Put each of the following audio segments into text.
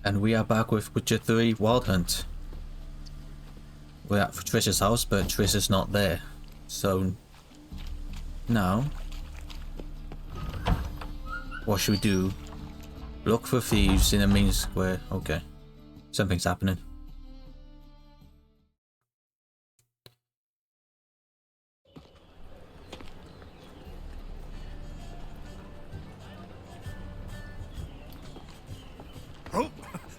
And we are back with Witcher 3 Wild Hunt. We're at Triss's house, but Triss is not there. So now, what should we do? Look for thieves in the main square. Okay, something's happening. Oh,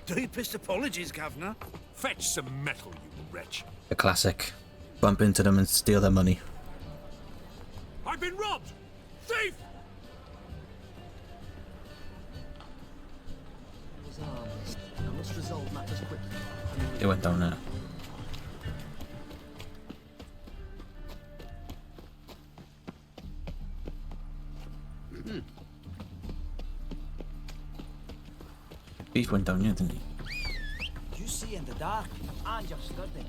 deepest apologies, Governor. Fetch some metal, you wretch. The classic. Bump into them and steal their money. I've been robbed! Thief! I must resolve matters quickly. It went down there. Beef went down here, didn't he? You see in the dark, and you're sturdy.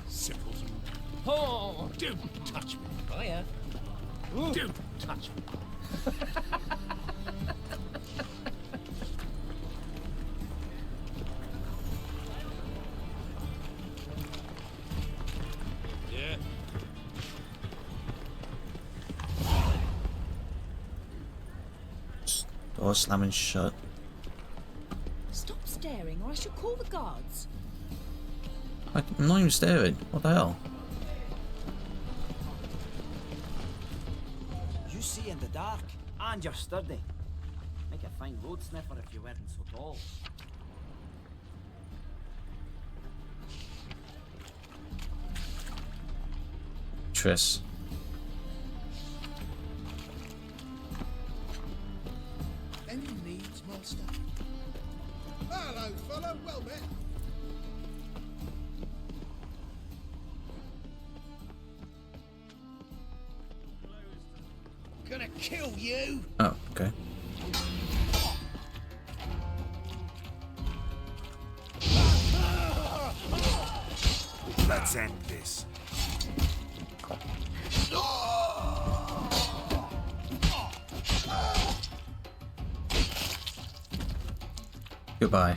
Simpleton. Oh, Don't touch me. oh yeah. Don't touch me. Yeah. Door slamming shut. Stop staring or I shall call the guards. I'm not even staring. What the hell? You see in the dark, and you're sturdy. Make a fine road sniffer if you weren't so tall. Triss. Any needs, master? Hello, fellow. Well met. Gonna kill you. Oh, okay. Let's end this. Goodbye.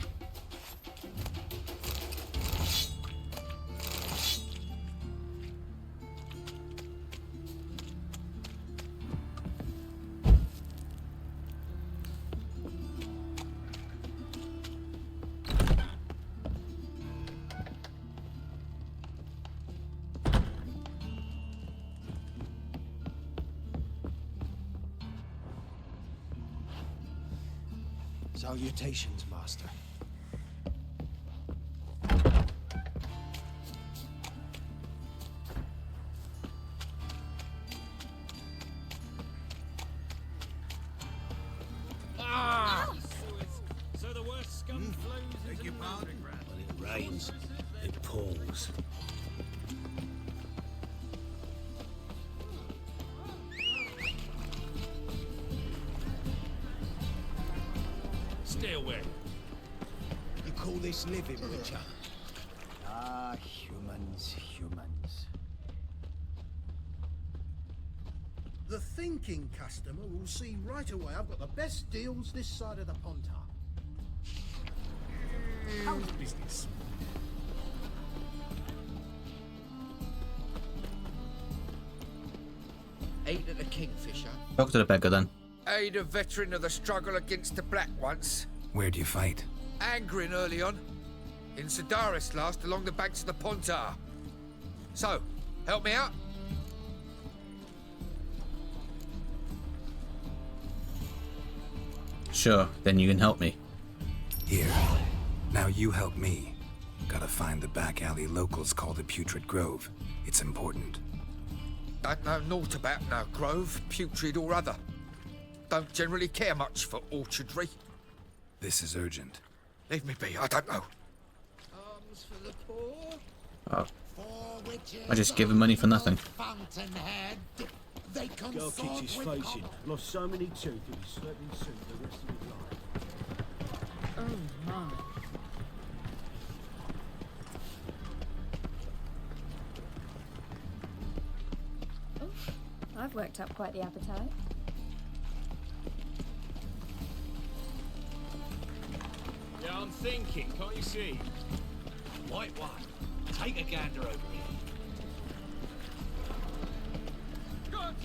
Salutations, master. So the worst scum flows into the mountain ground. When it rains, it pours. Stay away. You call this living, Witcher? Ah, humans. The thinking customer will see right away I've got the best deals this side of the Pontar. How's business? Ain't it a kingfisher? Talk to the beggar then. Ain't a veteran of the struggle against the Black once. Where do you fight? Angering early on. In Sedaris last, along the banks of the Pontar. So, help me out? Sure, then you can help me. Here. Now you help me. Gotta find the back alley locals call the Putrid Grove. It's important. Don't know naught about no grove, putrid or other. Don't generally care much for orchardry. This is urgent. Leave me be, I don't know. Arms for the poor. Oh, For witches I just give him money for nothing. Fountainhead. They Girl consort kicked his with face in. Lost so many teeth, he'll be sleeping soon the rest of his life. Oh my. I've worked up quite the appetite. Yeah, I'm thinking, can't you see? White one. Take a gander over here. Good!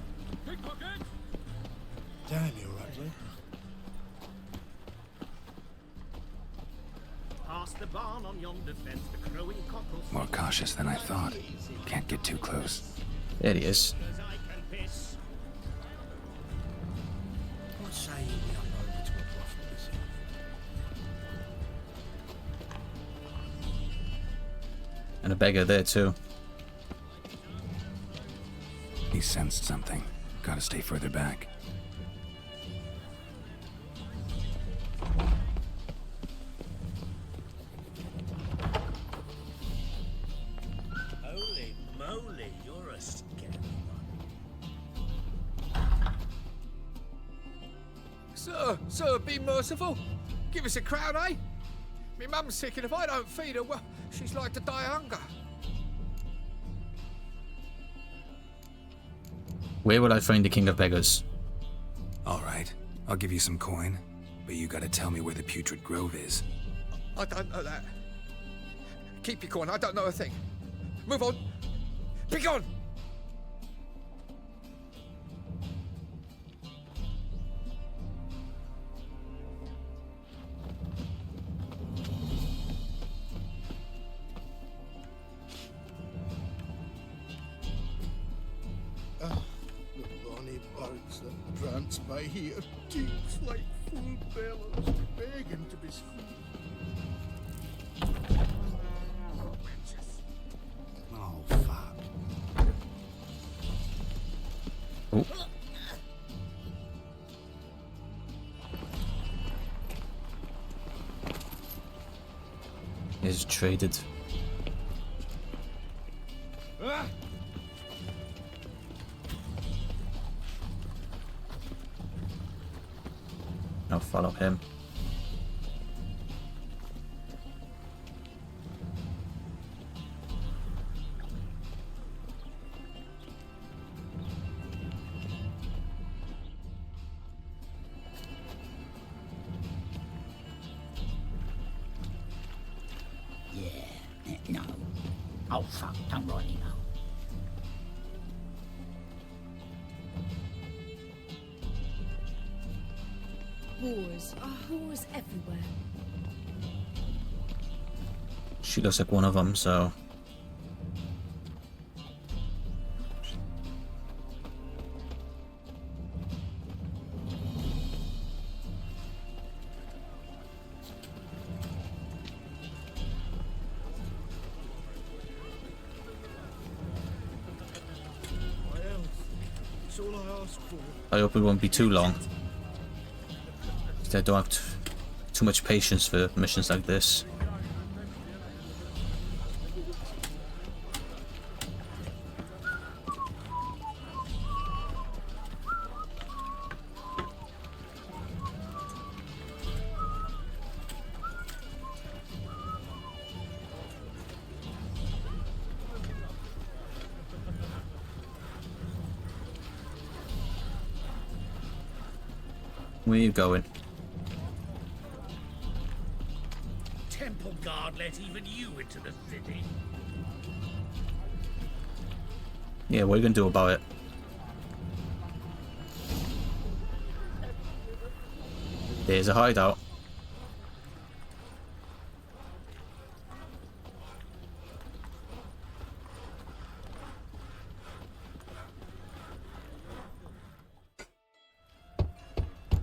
Pickpocket! Damn, you're ugly. Past the barn on yonder fence, the crowing cockles. More cautious than I thought. Can't get too close. There he is. As I can piss. What say you me up over to a brothel this evening? And a beggar there too. He sensed something. Gotta stay further back. Holy moly, you're a scary one. Sir, be merciful. Give us a crown, eh? Me mum's sick, and if I don't feed her, well, she's like to die of hunger. Where will I find the King of Beggars? Alright, I'll give you some coin, but you gotta tell me where the Putrid Grove is. I don't know that. Keep your coin, I don't know a thing. Move on. Be gone! The bonny birds that prance by here, cheeks like full bellows, begging to be squeezed. Oh, fuck. Oh. He's traded. I'll follow him. No. Oh, fuck, don't really know. Whores. Whores everywhere. She looks like one of them, so... It's all I ask for. I hope it won't be too long. I don't have too much patience for missions like this. Where are you going? Temple guard let even you into the city. Yeah, what are you gonna do about it? There's a hideout.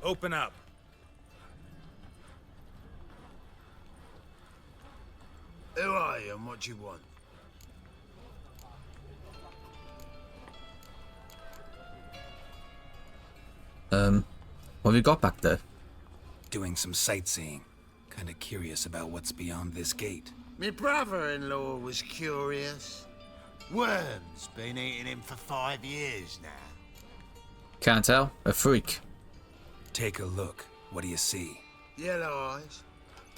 Open up. Who are you and what do you want? What have you got back there? Doing some sightseeing. Kinda curious about what's beyond this gate. My brother-in-law was curious. Worms been eating him for 5 years now. Can't tell. A freak. Take a look. What do you see? Yellow eyes,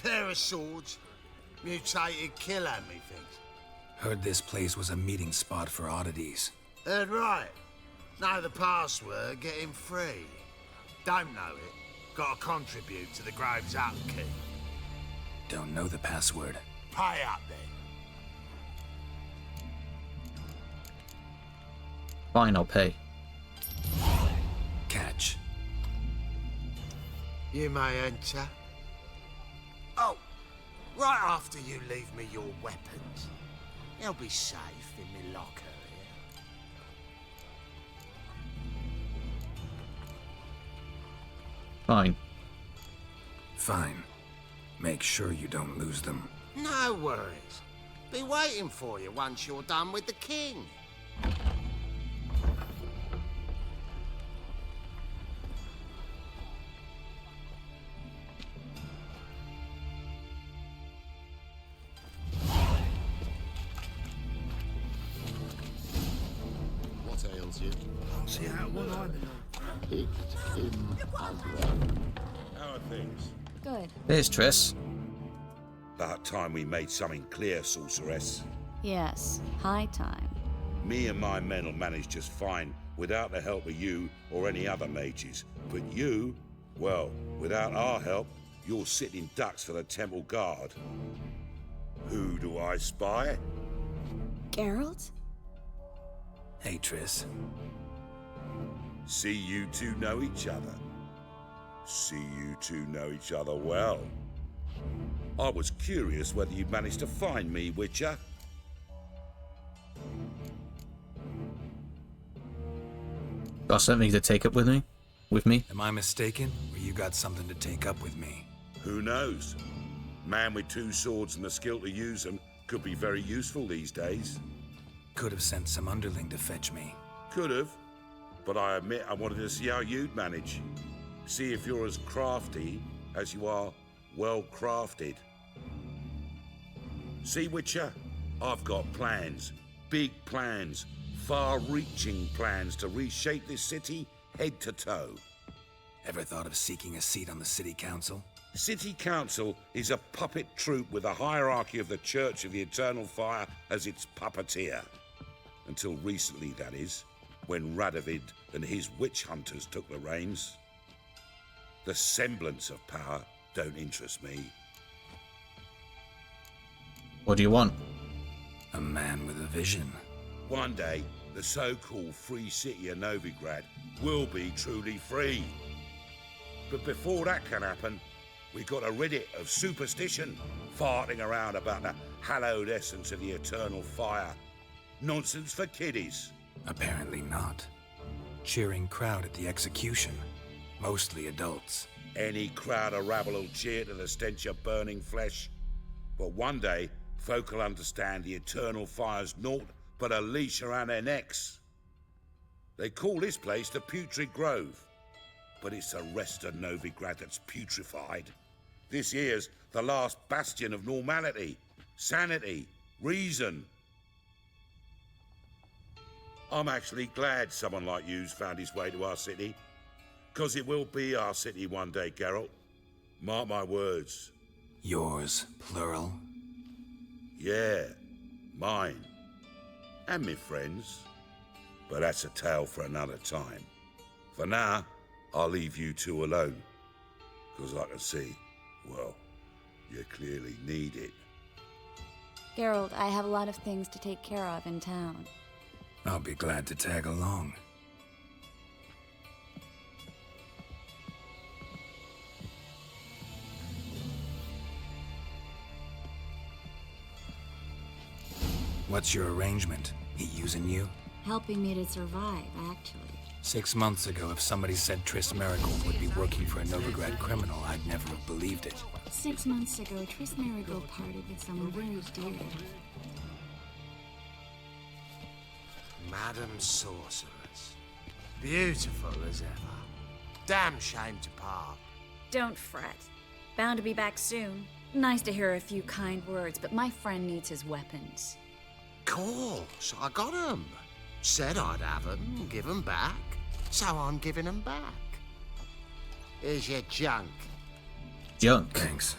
pair of swords, mutated killer, methinks. Heard this place was a meeting spot for oddities. Heard right. Know the password, get him free. Don't know it, gotta contribute to the Grove's upkeep. Don't know the password. Pay up then. Fine, I'll pay. Catch. You may enter. Oh, right after you leave me your weapons. They'll be safe in my locker here. Fine. Fine. Make sure you don't lose them. No worries. Be waiting for you once you're done with the king. What ails you? See how one eye It's in How are things? Good. Here's Triss. About time we made something clear, sorceress. Yes, high time. Me and my men will manage just fine without the help of you or any other mages. But you, well, without our help, you're sitting ducks for the temple guard. Who do I spy? Geralt? Hey, Triss. See you two know each other. See you two know each other well. I was curious whether you'd managed to find me, Witcher. Got something to take up with me? Am I mistaken, or you got something to take up with me? Who knows? Man with two swords and the skill to use them could be very useful these days. Could have sent some underling to fetch me. Could have, but I admit I wanted to see how you'd manage. See if you're as crafty as you are well crafted. See, Witcher, I've got plans, big plans, far-reaching plans to reshape this city head to toe. Ever thought of seeking a seat on the city council? City Council is a puppet troupe with a hierarchy of the Church of the Eternal Fire as its puppeteer. Until recently, that is, when Radovid and his witch hunters took the reins. The semblance of power don't interest me. What do you want? A man with a vision. One day, the so-called free city of Novigrad will be truly free. But before that can happen, we got to rid it of superstition, farting around about the hallowed essence of the eternal fire. Nonsense for kiddies. Apparently not. Cheering crowd at the execution. Mostly adults. Any crowd of rabble will cheer to the stench of burning flesh. But one day, folk will understand the eternal fire's naught but a leash around their necks. They call this place the Putrid Grove, but it's the rest of Novigrad that's putrefied. This here's the last bastion of normality, sanity, reason. I'm actually glad someone like you's found his way to our city, 'cause it will be our city one day, Geralt. Mark my words. Yours, plural? Yeah, mine. And me friends. But that's a tale for another time. For now, I'll leave you two alone. 'Cause I can see, well, you clearly need it. Geralt, I have a lot of things to take care of in town. I'll be glad to tag along. What's your arrangement? He using you? Helping me to survive, actually. 6 months ago, if somebody said Triss Merigold would be working for a Novigrad criminal, I'd never have believed it. 6 months ago, Triss Merigold parted with someone very dear. Madam Sorceress. Beautiful as ever. Damn shame to part. Don't fret. Bound to be back soon. Nice to hear a few kind words, but my friend needs his weapons. Course, I got 'em. Said I'd have 'em, give 'em back. So I'm giving 'em back. Here's your junk. Junk. Thanks.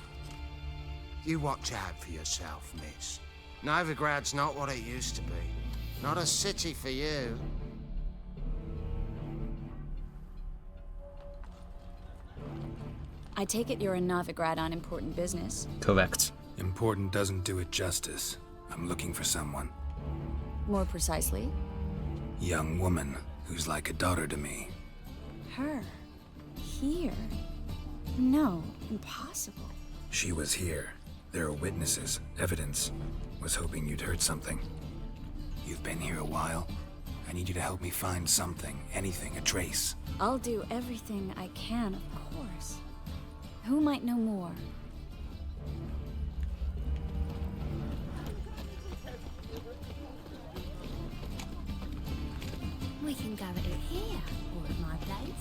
You watch out for yourself, miss. Novigrad's not what it used to be. Not a city for you. I take it you're a Novigrad on important business. Correct. Important doesn't do it justice. I'm looking for someone. More precisely? Young woman who's like a daughter to me. Her? Here? No, impossible. She was here. There are witnesses, evidence. Was hoping you'd heard something. You've been here a while. I need you to help me find something, anything, a trace. I'll do everything I can, of course. Who might know more? We can go at it here, or at my place.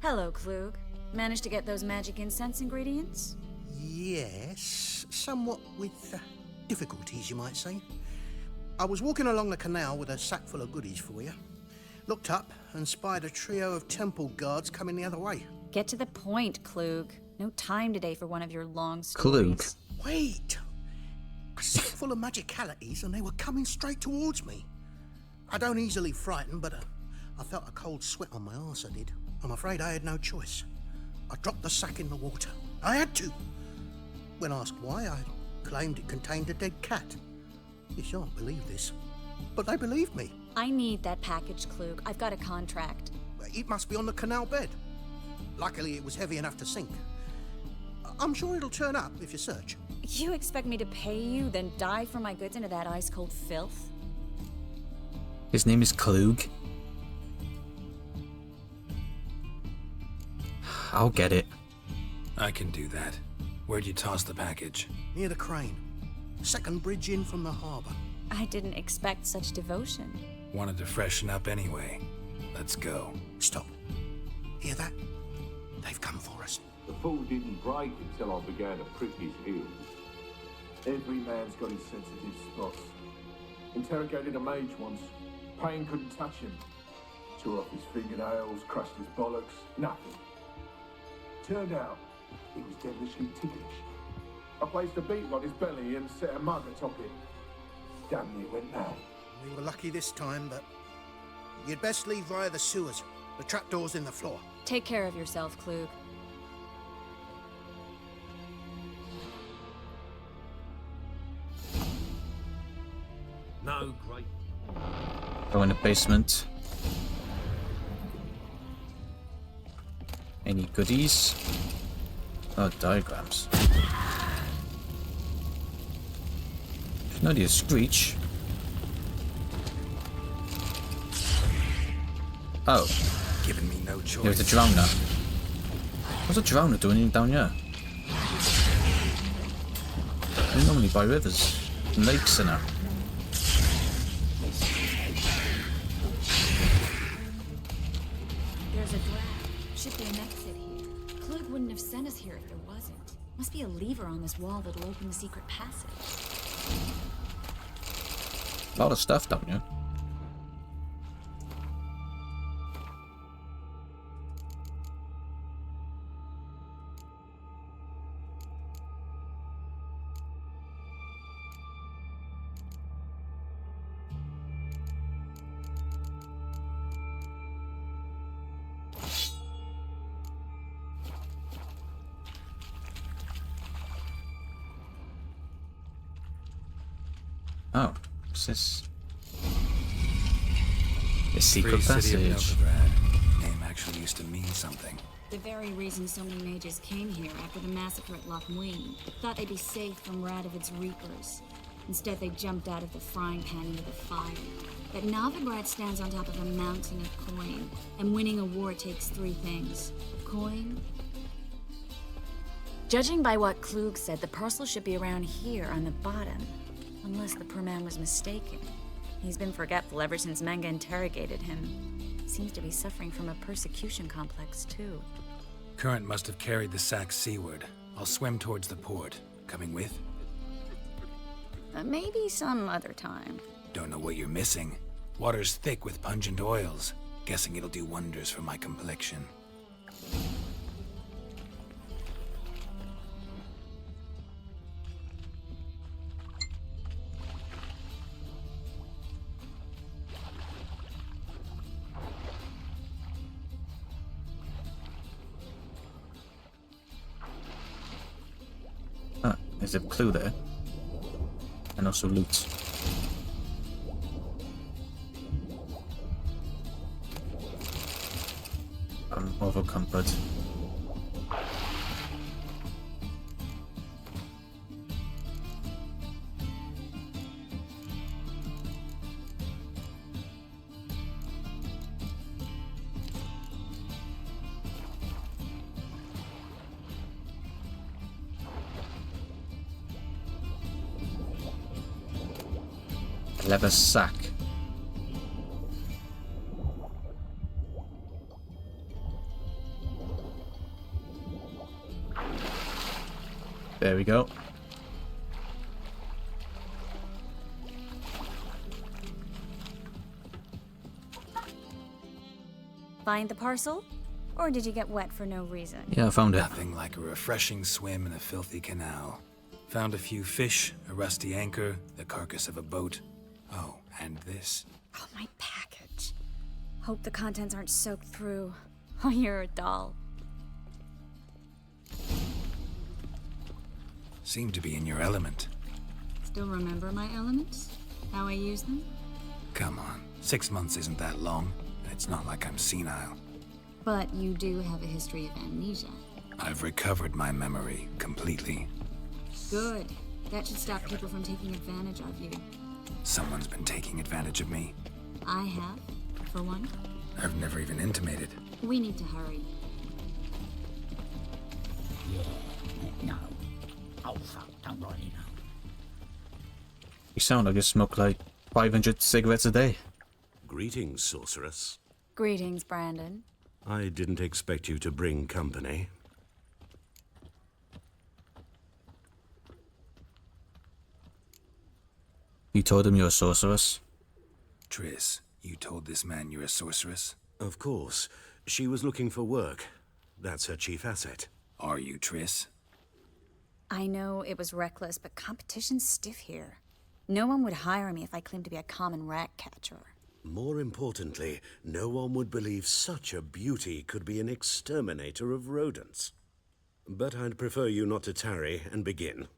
Hello, Klug. Managed to get those magic incense ingredients? Yes, somewhat with difficulties, you might say. I was walking along the canal with a sack full of goodies for you. Looked up and spied a trio of temple guards coming the other way. Get to the point, Klug. No time today for one of your long Klug. stories. Wait! A sack full of magicalities and they were coming straight towards me. I don't easily frighten, but I felt a cold sweat on my arse, I did. I'm afraid I had no choice. I dropped the sack in the water. I had to. When asked why, I claimed it contained a dead cat. You shan't believe this, but they believed me. I need that package, Klug. I've got a contract. It must be on the canal bed. Luckily, it was heavy enough to sink. I'm sure it'll turn up if you search. You expect me to pay you, then dive for my goods into that ice-cold filth? His name is Klug. I'll get it. I can do that. Where'd you toss the package? Near the crane. Second bridge in from the harbour. I didn't expect such devotion. Wanted to freshen up anyway. Let's go. Stop. Hear that? They've come for us. The fall didn't break until I began to prick his heels. Every man's got his sensitive spots. Interrogated a mage once. Pain couldn't touch him. Tore off his fingernails, crushed his bollocks. Nothing. Turned out, he was devilishly ticklish. I placed a beetle on his belly and set a mug atop it. Damn near went mad. We were lucky this time, but you'd best leave via the sewers. The trapdoor's in the floor. Take care of yourself, Klug. No, great. Go in the basement. Any goodies? Oh, diagrams. No need to screech. Oh. Giving me no choice. There's a drowner. What's a drowner doing down here? They're normally by rivers and lakes and that. There's a drag. Should be an exit here. Klug wouldn't have sent us here if there wasn't. Must be a lever on this wall that'll open the secret passage. A lot of stuff down here. Oh, what's this? A secret Free city of passage. Novigrad. Name actually used to mean something. The very reason so many mages came here after the massacre at Loch Muin. Thought they'd be safe from Radovid's reapers. Instead, they jumped out of the frying pan into the fire. But Novigrad stands on top of a mountain of coin, and winning a war takes three things. Coin. Judging by what Klug said, the parcel should be around here on the bottom. Unless the poor man was mistaken. He's been forgetful ever since Manga interrogated him. Seems to be suffering from a persecution complex, too. Current must have carried the sack seaward. I'll swim towards the port. Coming with? Maybe some other time. Don't know what you're missing. Water's thick with pungent oils. Guessing it'll do wonders for my complexion. There's a clue there. And also loot. I'm over comfort. Leather sack. There we go. Find the parcel? Or did you get wet for no reason? Yeah, I found it. Nothing like a refreshing swim in a filthy canal. Found a few fish, a rusty anchor, the carcass of a boat. Oh, and this. Oh, my package. Hope the contents aren't soaked through. Oh, you're a doll. Seem to be in your element. Still remember my elements? How I use them? Come on, 6 months isn't that long. It's not like I'm senile. But you do have a history of amnesia. I've recovered my memory completely. Good. That should stop people from taking advantage of you. Someone's been taking advantage of me. I have, for one. I've never even intimated. We need to hurry. No. Oh, fuck, don't really know. You sound like you smoke like 500 cigarettes a day. Greetings, sorceress. Greetings, Brandon. I didn't expect you to bring company. You told him you're a sorceress? Triss, you told this man you're a sorceress? Of course. She was looking for work. That's her chief asset. Are you, Triss? I know it was reckless, but competition's stiff here. No one would hire me if I claimed to be a common rat catcher. More importantly, no one would believe such a beauty could be an exterminator of rodents. But I'd prefer you not to tarry and begin.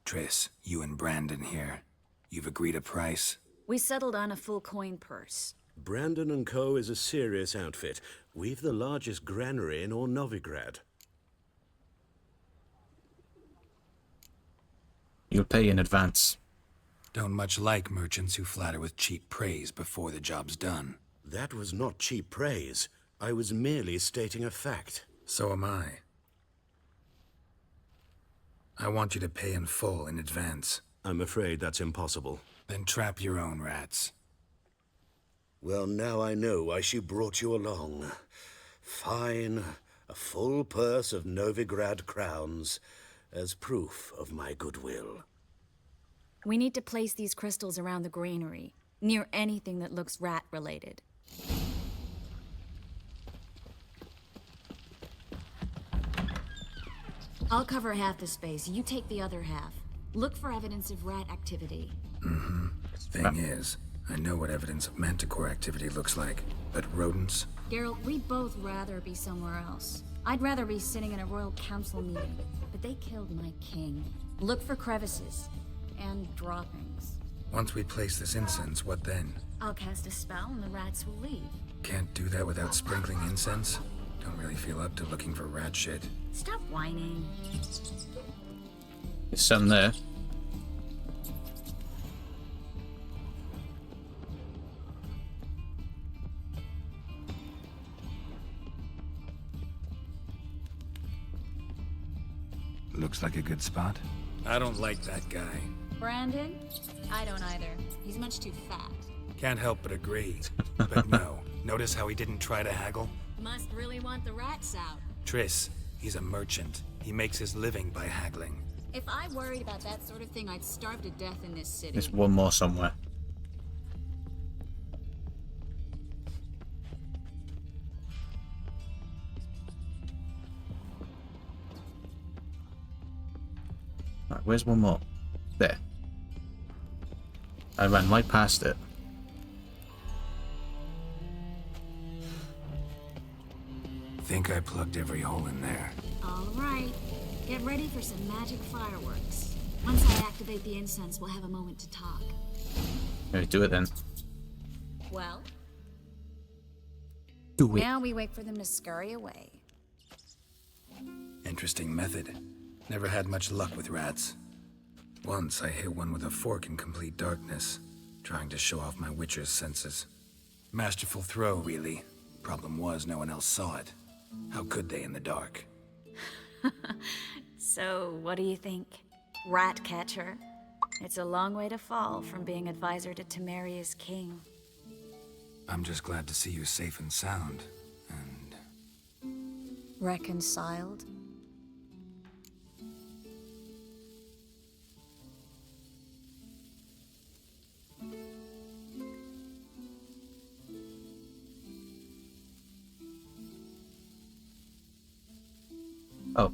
Triss, you and Brandon here. You've agreed a price? We settled on a full coin purse. Brandon & Co. is a serious outfit. We've the largest granary in all Novigrad. You'll pay in advance. Don't much like merchants who flatter with cheap praise before the job's done. That was not cheap praise. I was merely stating a fact. So am I. I want you to pay in full in advance. I'm afraid that's impossible. Then trap your own rats. Well, now I know why she brought you along. Fine. A full purse of Novigrad crowns as proof of my goodwill. We need to place these crystals around the granary, near anything that looks rat-related. I'll cover half the space, you take the other half. Look for evidence of rat activity. Mm-hmm. Thing is, I know what evidence of manticore activity looks like, but rodents? Geralt, we'd both rather be somewhere else. I'd rather be sitting in a royal council meeting, but they killed my king. Look for crevices. And droppings. Once we place this incense, what then? I'll cast a spell and the rats will leave. Can't do that without sprinkling incense? Don't really feel up to looking for rat shit. Stop whining. There's some there. Looks like a good spot. I don't like that guy. Brandon? I don't either. He's much too fat. Can't help but agree. But no, notice how he didn't try to haggle? Must really want the rats out. Triss, he's a merchant. He makes his living by haggling. If I worried about that sort of thing, I'd starve to death in this city. There's one more somewhere. Right, where's one more? There. I ran right past it. Think I plugged every hole in there. All right. Get ready for some magic fireworks. Once I activate the incense, we'll have a moment to talk. Okay, do it then. Well? Do it. Now we wait for them to scurry away. Interesting method. Never had much luck with rats. Once I hit one with a fork in complete darkness, trying to show off my witcher's senses. Masterful throw, really. Problem was, no one else saw it. How could they in the dark? So, what do you think? Rat catcher? It's a long way to fall from being advisor to Temeria's king. I'm just glad to see you safe and sound, and... Reconciled? Oh.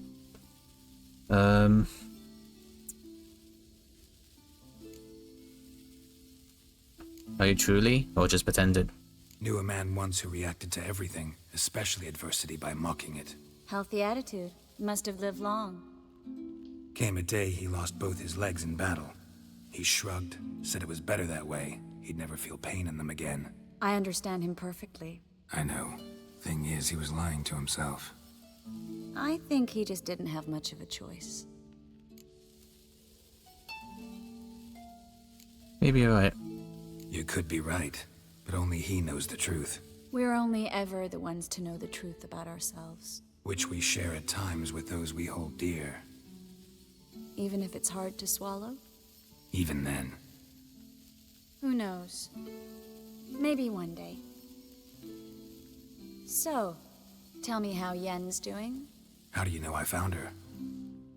Are you truly, or just pretended? Knew a man once who reacted to everything, especially adversity, by mocking it. Healthy attitude. Must have lived long. Came a day he lost both his legs in battle. He shrugged, said it was better that way. He'd never feel pain in them again. I understand him perfectly. I know. Thing is, he was lying to himself. I think he just didn't have much of a choice. Maybe you're right. You could be right, but only he knows the truth. We're only ever the ones to know the truth about ourselves. Which we share at times with those we hold dear. Even if it's hard to swallow? Even then. Who knows? Maybe one day. So, tell me how Yen's doing? How do you know I found her?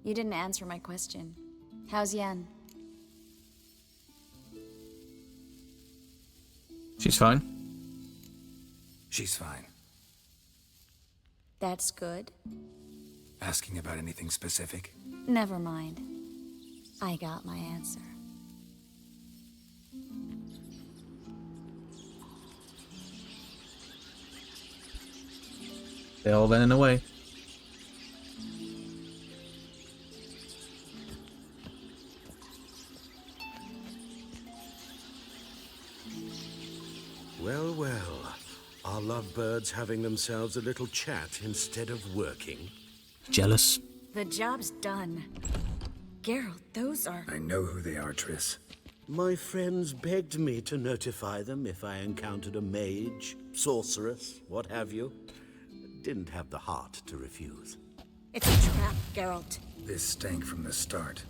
You didn't answer my question. How's Yen? She's fine. She's fine. That's good. Asking about anything specific? Never mind. I got my answer. They're all running away. Well, well. Are lovebirds having themselves a little chat instead of working? Jealous. The job's done. Geralt, those are... I know who they are, Triss. My friends begged me to notify them if I encountered a mage, sorceress, what have you. Didn't have the heart to refuse. It's a trap, Geralt. This stank from the start.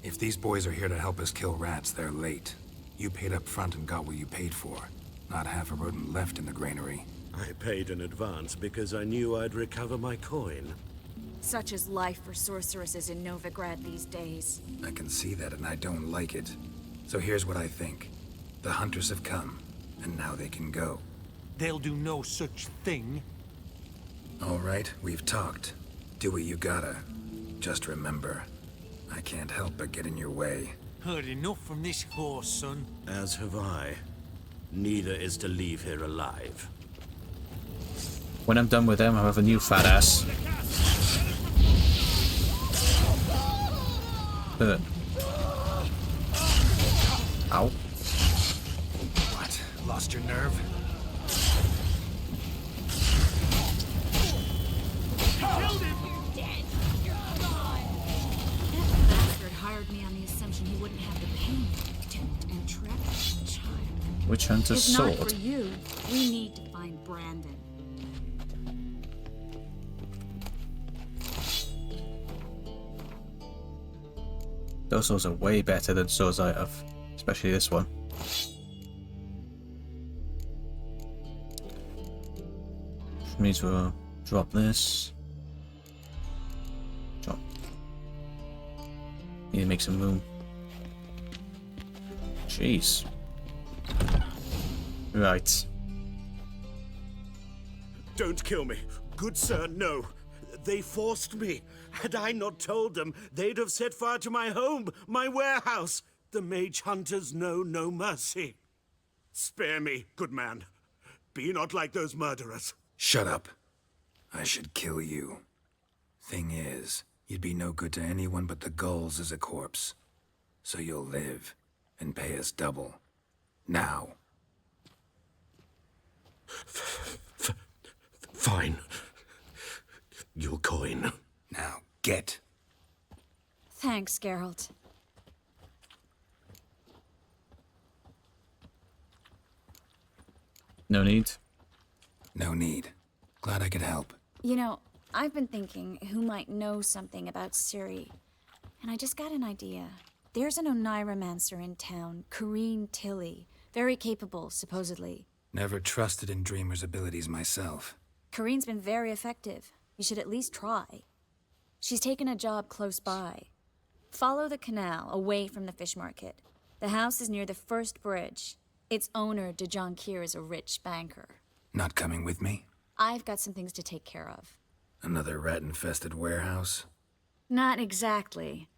If these boys are here to help us kill rats, they're late. You paid up front and got what you paid for. Not half a rodent left in the granary. I paid in advance because I knew I'd recover my coin. Such is life for sorceresses in Novigrad these days. I can see that, and I don't like it. So here's what I think. The hunters have come, and now they can go. They'll do no such thing. All right, we've talked. Do what you gotta. Just remember, I can't help but get in your way. Heard enough from this horse, son. As have I. Neither is to leave here alive. When I'm done with them, I'll have a new fat ass. Ow. What? Lost your nerve? That bastard hired me on the assumption he wouldn't have the pain, tempt, and trap the child. Witch Hunter's If sword. not for you, we need to find Brandon. Those swords are way better than swords I have, especially this one. Which means we'll drop this. Drop. Need to make some room. Jeez. Right. Don't kill me. Good sir, no. They forced me. Had I not told them, they'd have set fire to my home, my warehouse. The mage hunters know no mercy. Spare me, good man. Be not like those murderers. Shut up. I should kill you. Thing is, You'd be no good to anyone but the gulls as a corpse. So you'll live, and pay us double. Now. Fine. Your coin. Now, get. Thanks, Geralt. No need. No need. Glad I could help. You know, I've been thinking who might know something about Ciri. And I just got an idea. There's an Oneiromancer in town, Corrine Tilly. Very capable, supposedly. Never trusted in Dreamer's abilities myself. Corrine's been very effective. You should at least try. She's taken a job close by. Follow the canal, away from the fish market. The house is near the first bridge. Its owner, de Jonquier, is a rich banker. Not coming with me? I've got some things to take care of. Another rat-infested warehouse? Not exactly.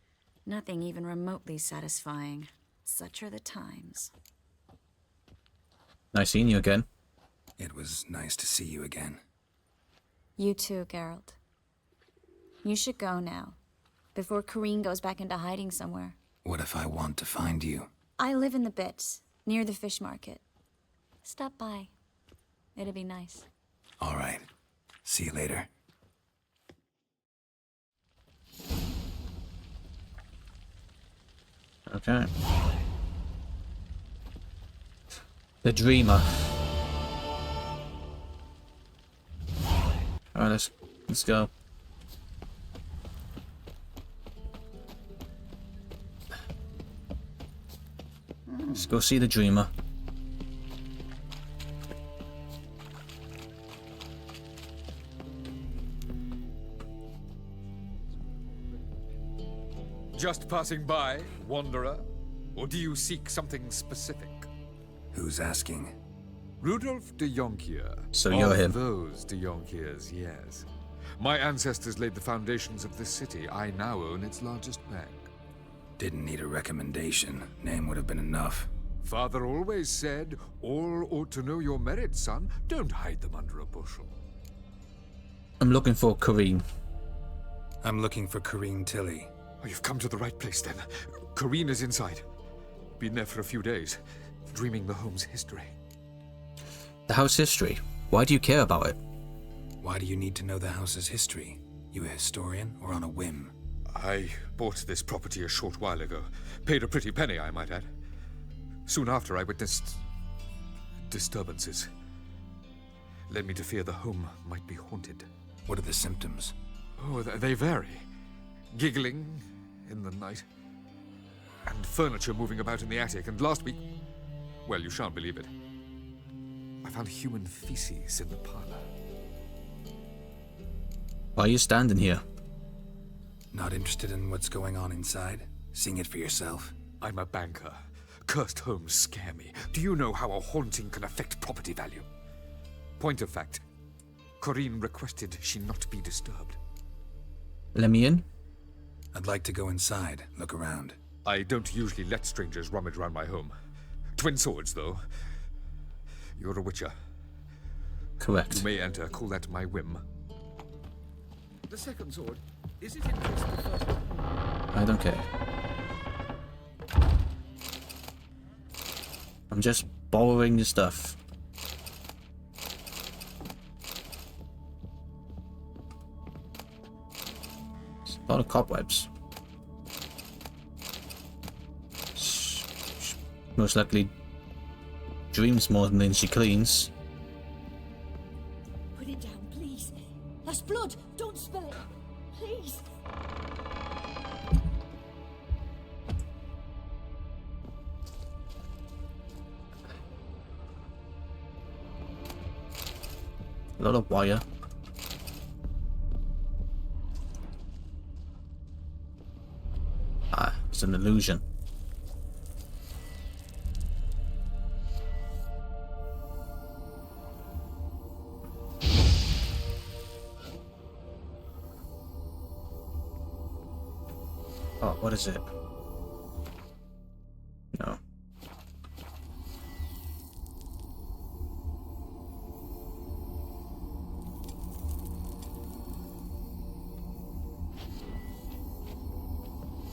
Nothing even remotely satisfying. Such are the times. Nice seeing you again. It was nice to see you again. You too, Geralt. You should go now, before Corrine goes back into hiding somewhere. What if I want to find you? I live in the bits, near the fish market. Stop by. It'd be nice. All right. See you later. Okay. The Dreamer. Alright, let's go. Let's go see the Dreamer. Just passing by, wanderer? Or do you seek something specific? Who's asking? Rudolf de Jonquier. So you're him. Those de Jonquiers, yes. My ancestors laid the foundations of this city. I now own its largest bank. Didn't need a recommendation. Name would have been enough. Father always said, all ought to know your merits, son. Don't hide them under a bushel. I'm looking for Corrine. I'm looking for Corrine Tilly. Oh, you've come to the right place, then. Corrine is inside. Been there for a few days, dreaming the home's history. The house history? Why do you care about it? Why do you need to know the house's history? You a historian, or on a whim? I bought this property a short while ago. Paid a pretty penny, I might add. Soon after, I witnessed disturbances. Led me to fear the home might be haunted. What are the symptoms? Oh, they vary. Giggling in the night, and furniture moving about in the attic, and last week, well, you shan't believe it, I found human feces in the parlor. Why are you standing here? Not interested in what's going on inside? Seeing it for yourself? I'm a banker. Cursed homes scare me. Do you know how a haunting can affect property value? Point of fact, Corrine requested she not be disturbed. Let me in? I'd like to go inside, look around. I don't usually let strangers rummage around my home. Twin swords, though. You're a witcher. Correct. You may enter, call that my whim. The second sword, is it in place of the first? I don't care. I'm just borrowing your stuff. It's a lot of cobwebs. Most likely dreams more than she cleans. Put it down, please. That's blood. Don't spill it. Please. A lot of wire. Ah, it's an illusion. Oh, what is it? No.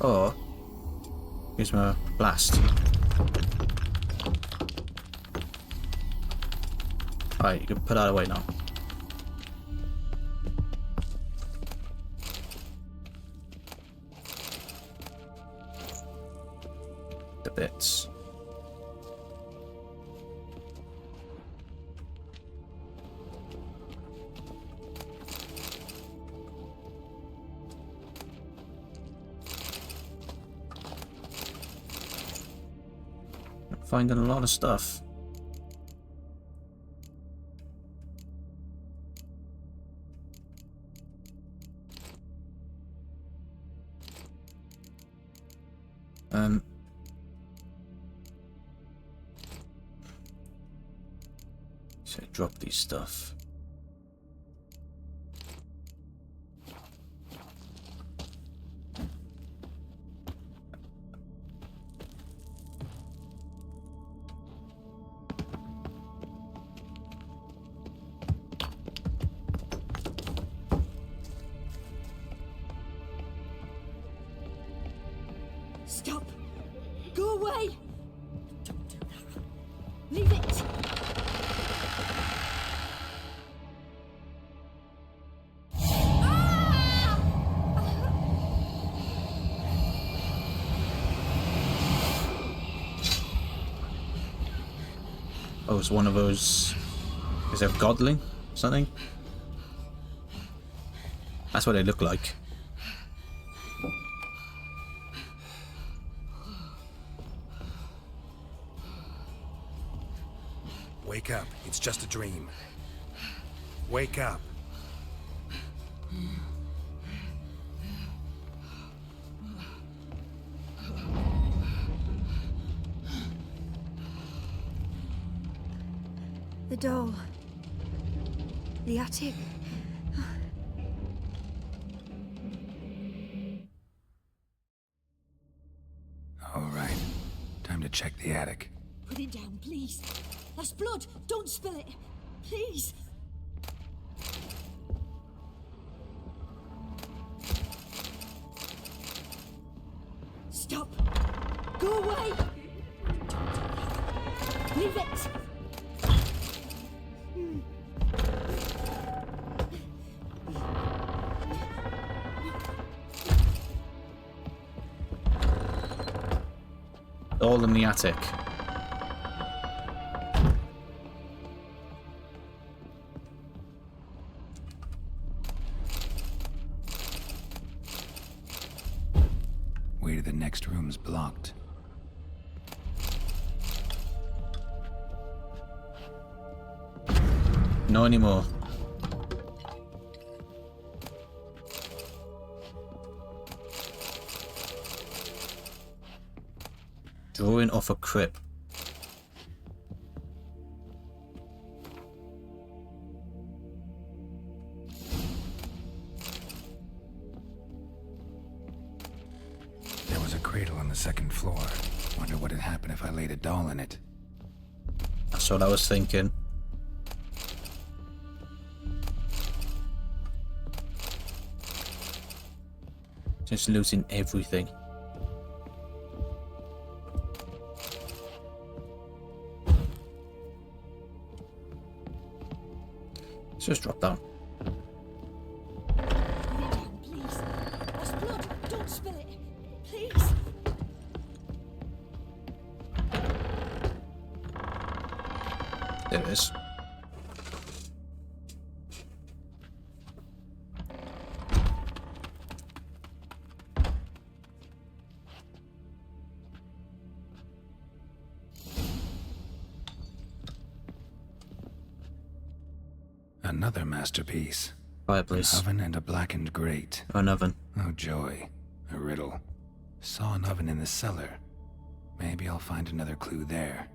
Or use my blast. Alright, you can put that away now. The bits. Finding a lot of stuff. So drop these stuff. Stop! Go away! Don't do that. Leave it! Oh, it's one of those. Is it a godling? Something? That's what they look like. Wake up. It's just a dream. Wake up. The doll. The attic. All right. Time to check the attic. Put it down, please. That's blood. Don't spill it. Please. Stop. Go away. Leave it. All in the attic. Way to the next room's blocked. No anymore. Drawing off a crypt. There was a cradle on the second floor. Wonder what would happen if I laid a doll in it. That's what I was thinking. Just losing everything. Let's just drop down. Put it down, please. That's blood. Don't spill it. Please. There it is. Another masterpiece. Fireplace. An oven and a blackened grate. An oven. Oh, joy. A riddle. Saw an oven in the cellar. Maybe I'll find another clue there.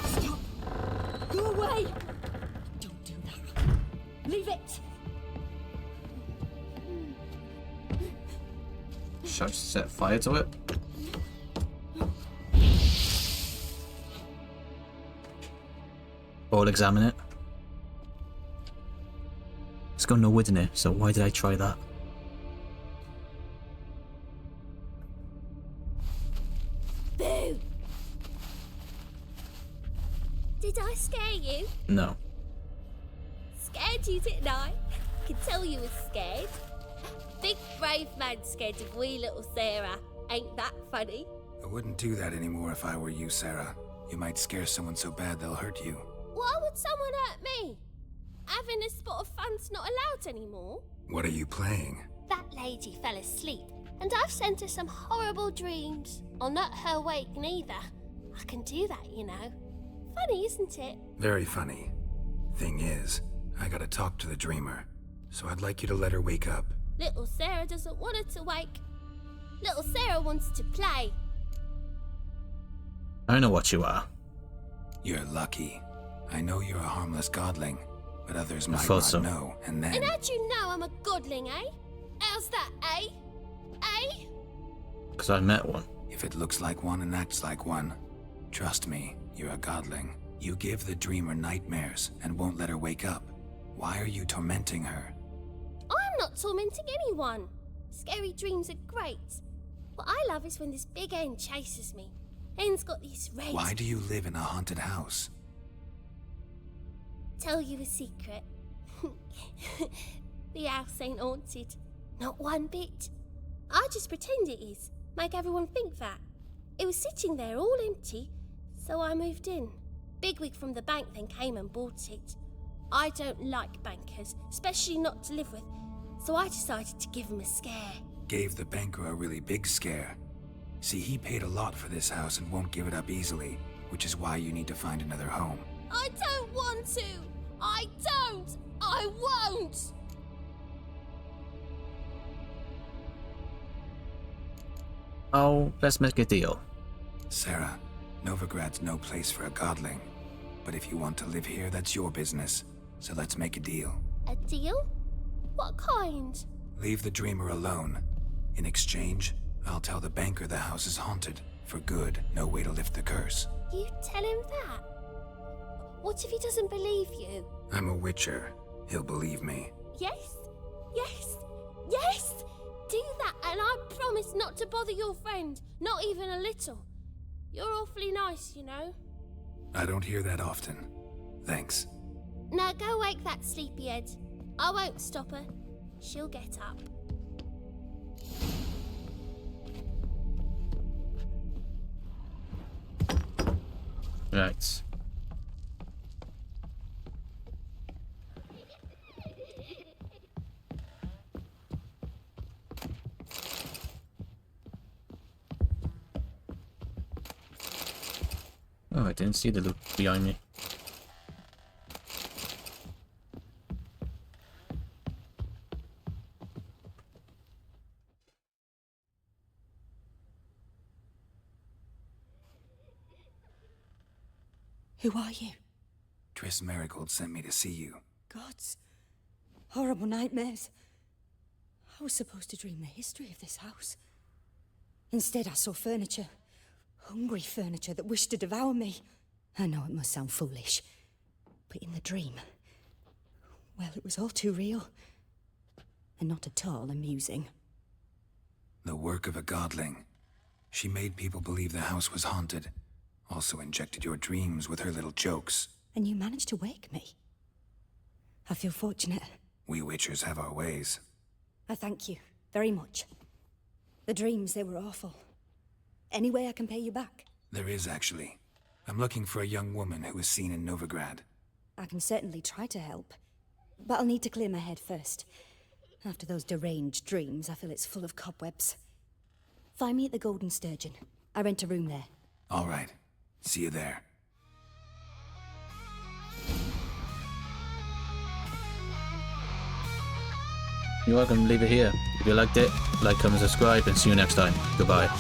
Stop. Go away. Don't do that. Leave it. Should I set fire to it? Or examine it. It's got no wood in it, so why did I try that? Boo! Did I scare you? No. Scared you, didn't I? Can tell you was scared. Big brave man scared of wee little Sarah. Ain't that funny? I wouldn't do that anymore if I were you, Sarah. You might scare someone so bad they'll hurt you. Why would someone hurt me? Having a spot of fun's not allowed anymore. What are you playing? That lady fell asleep, and I've sent her some horrible dreams. I'll not her wake neither. I can do that, you know. Funny, isn't it? Very funny. Thing is, I gotta talk to the dreamer, so I'd like you to let her wake up. Little Sarah doesn't want her to wake. Little Sarah wants to play. I know what you are. You're lucky. I know you're a harmless godling, but others I might thought not so. know, and then... And how'd you know I'm a godling, eh? How's that, eh? Eh? Because I met one. If it looks like one and acts like one, trust me, you're a godling. You give the dreamer nightmares and won't let her wake up. Why are you tormenting her? I'm not tormenting anyone. Scary dreams are great. What I love is when this big hen chases me. Hen's got these red... Why do you live in a haunted house? Tell you a secret. The house ain't haunted. Not one bit. I just pretend it is. Make everyone think that. It was sitting there all empty, so I moved in. Bigwig from the bank then came and bought it. I don't like bankers, especially not to live with, so I decided to give him a scare. Gave the banker a really big scare. See, he paid a lot for this house and won't give it up easily, which is why you need to find another home. I don't want to! I don't! I won't! Oh, let's make a deal. Sarah, Novigrad's no place for a godling. But if you want to live here, that's your business. So let's make a deal. A deal? What kind? Leave the dreamer alone. In exchange, I'll tell the banker the house is haunted. For good, no way to lift the curse. You tell him that? What if he doesn't believe you? I'm a witcher. He'll believe me. Yes? Yes? Yes! Do that and I promise not to bother your friend. Not even a little. You're awfully nice, you know. I don't hear that often. Thanks. Now go wake that sleepyhead. I won't stop her. She'll get up. Right. Oh, I didn't see the loot behind me. Who are you? Triss Merigold sent me to see you. Gods. Horrible nightmares. I was supposed to dream the history of this house. Instead, I saw furniture. Hungry furniture that wished to devour me. I know it must sound foolish, but in the dream, well, it was all too real. And not at all amusing. The work of a godling. She made people believe the house was haunted. Also injected your dreams with her little jokes. And you managed to wake me. I feel fortunate. We witchers have our ways. I thank you very much. The dreams, they were awful. Any way I can pay you back? There is, actually. I'm looking for a young woman who was seen in Novigrad. I can certainly try to help. But I'll need to clear my head first. After those deranged dreams, I feel it's full of cobwebs. Find me at the Golden Sturgeon. I rent a room there. All right. See you there. You're welcome to leave it here. If you liked it, like, comment, subscribe, and see you next time. Goodbye.